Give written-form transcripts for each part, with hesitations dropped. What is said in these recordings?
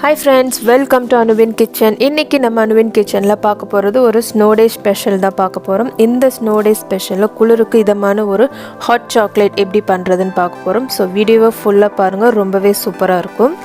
Hi friends, welcome to Anuvian Kitchen. இன்னைக்கு நம்ம Anuvian Kitchenல பார்க்க போறது ஒரு snow day special தான் பார்க்க போறோம். இந்த snow day specialல குளிருக்கு இதமான ஒரு hot chocolate எப்படி பண்றதுன்னு பார்க்க போறோம். So வீடியோவை ஃபுல்லா பாருங்க, ரொம்பவே சூப்பரா இருக்கும்.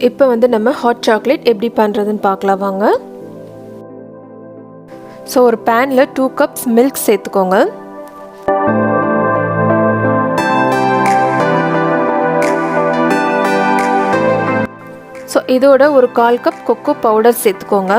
இப்போ வந்து நம்ம ஹாட் சாக்லேட் எப்படி பண்றதுன்னு பார்க்கலாம் வாங்க. ஸோ ஒரு பேன்ல 2 கப்ஸ் மில்க் சேர்த்துக்கோங்க. ஸோ இதோட ஒரு 1/4 கப் கொக்கோ பவுடர் சேர்த்துக்கோங்க.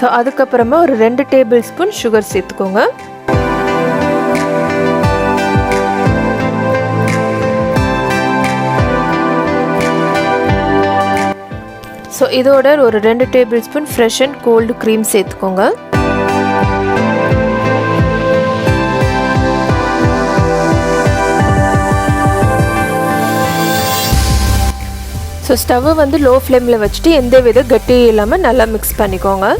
ஸோ அதுக்கப்புறமா ஒரு 2 டேபிள் ஸ்பூன் சுகர் சேர்த்துக்கோங்க. ஸோ இதோட ஒரு 2 tablespoon fresh and cold cream சேர்த்துக்கோங்க. ஸோ ஸ்டவ்வை வந்து லோ ஃப்ளேமில் வச்சுட்டு எந்த வித கட்டியும் இல்லாமல் நல்லா மிக்ஸ் பண்ணிக்கோங்க.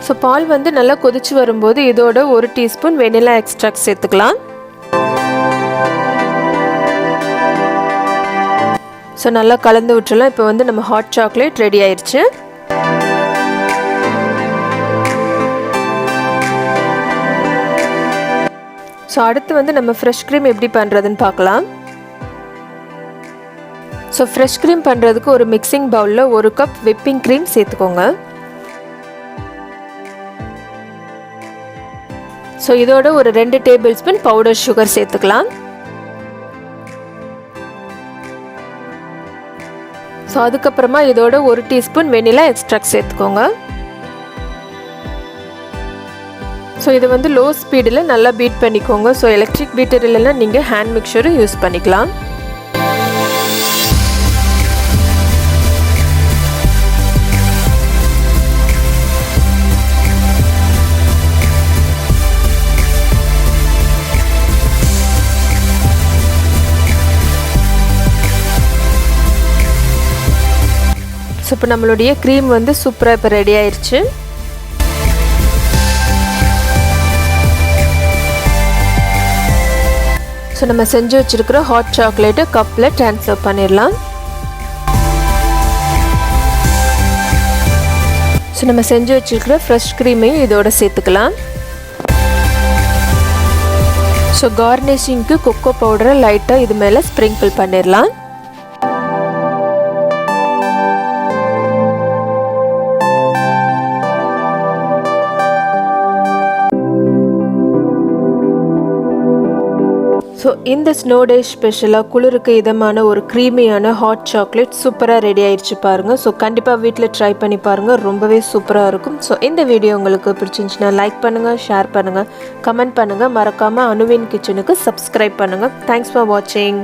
ஸோ பால் வந்து நல்லா கொதிச்சு வரும்போது இதோட 1 டீஸ்பூன் வெனிலா எக்ஸ்ட்ராக்ட் சேர்த்துக்கலாம். ஸோ நல்லா கலந்து விட்டுறலாம். இப்போ வந்து நம்ம ஹாட் சாக்லேட் ரெடி ஆயிடுச்சு. ஸோ அடுத்து வந்து நம்ம ஃப்ரெஷ் க்ரீம் எப்படி பண்ணுறதுன்னு பார்க்கலாம். ஸோ ஃப்ரெஷ் க்ரீம் பண்ணுறதுக்கு ஒரு மிக்சிங் பவுலில் 1 கப் விப்பிங் க்ரீம் சேர்த்துக்கோங்க. ஸோ இதோட ஒரு 2 டேபிள் ஸ்பூன் பவுடர் சுகர் சேர்த்துக்கலாம். ஸோ அதுக்கப்புறமா இதோட 1 டீஸ்பூன் வெனிலா எக்ஸ்ட்ராக்ட் சேர்த்துக்கோங்க. ஸோ இது வந்து லோ ஸ்பீடில் நல்லா பீட் பண்ணிக்கோங்க. ஸோ எலக்ட்ரிக் பீட்டர் இல்லைன்னா நீங்கள் ஹேண்ட் மிக்சரும் யூஸ் பண்ணிக்கலாம். ஸோ இப்போ நம்மளுடைய க்ரீம் வந்து சூப்பராக இப்போ ரெடி ஆயிடுச்சு. ஸோ நம்ம செஞ்சு வச்சுருக்கிற ஹாட் சாக்லேட்டை கப்பில் ட்ரான்ஸ்ஃபர் பண்ணிடலாம். ஸோ நம்ம செஞ்சு வச்சுருக்கிற ஃப்ரெஷ் க்ரீமையும் இதோட சேர்த்துக்கலாம். ஸோ கார்னிஷிங்க்கு கொக்கோ பவுடரை லைட்டாக இது மேலே ஸ்ப்ரிங்கிள் பண்ணிடலாம். ஸோ இந்த ஸ்னோ டே ஸ்பெஷலாக குளிருக்கு இதமான ஒரு க்ரீமியான ஹாட் சாக்லேட் சூப்பராக ரெடி ஆயிடுச்சு பாருங்கள். ஸோ கண்டிப்பாக வீட்டில் ட்ரை பண்ணி பாருங்கள், ரொம்பவே சூப்பராக இருக்கும். ஸோ இந்த வீடியோ உங்களுக்கு பிடிச்சிருந்துச்சுன்னா லைக் பண்ணுங்கள், ஷேர் பண்ணுங்கள், கமெண்ட் பண்ணுங்கள். மறக்காமல் அனுவின் கிச்சனுக்கு சப்ஸ்கிரைப் பண்ணுங்கள். தேங்க்ஸ் ஃபார் வாட்சிங்.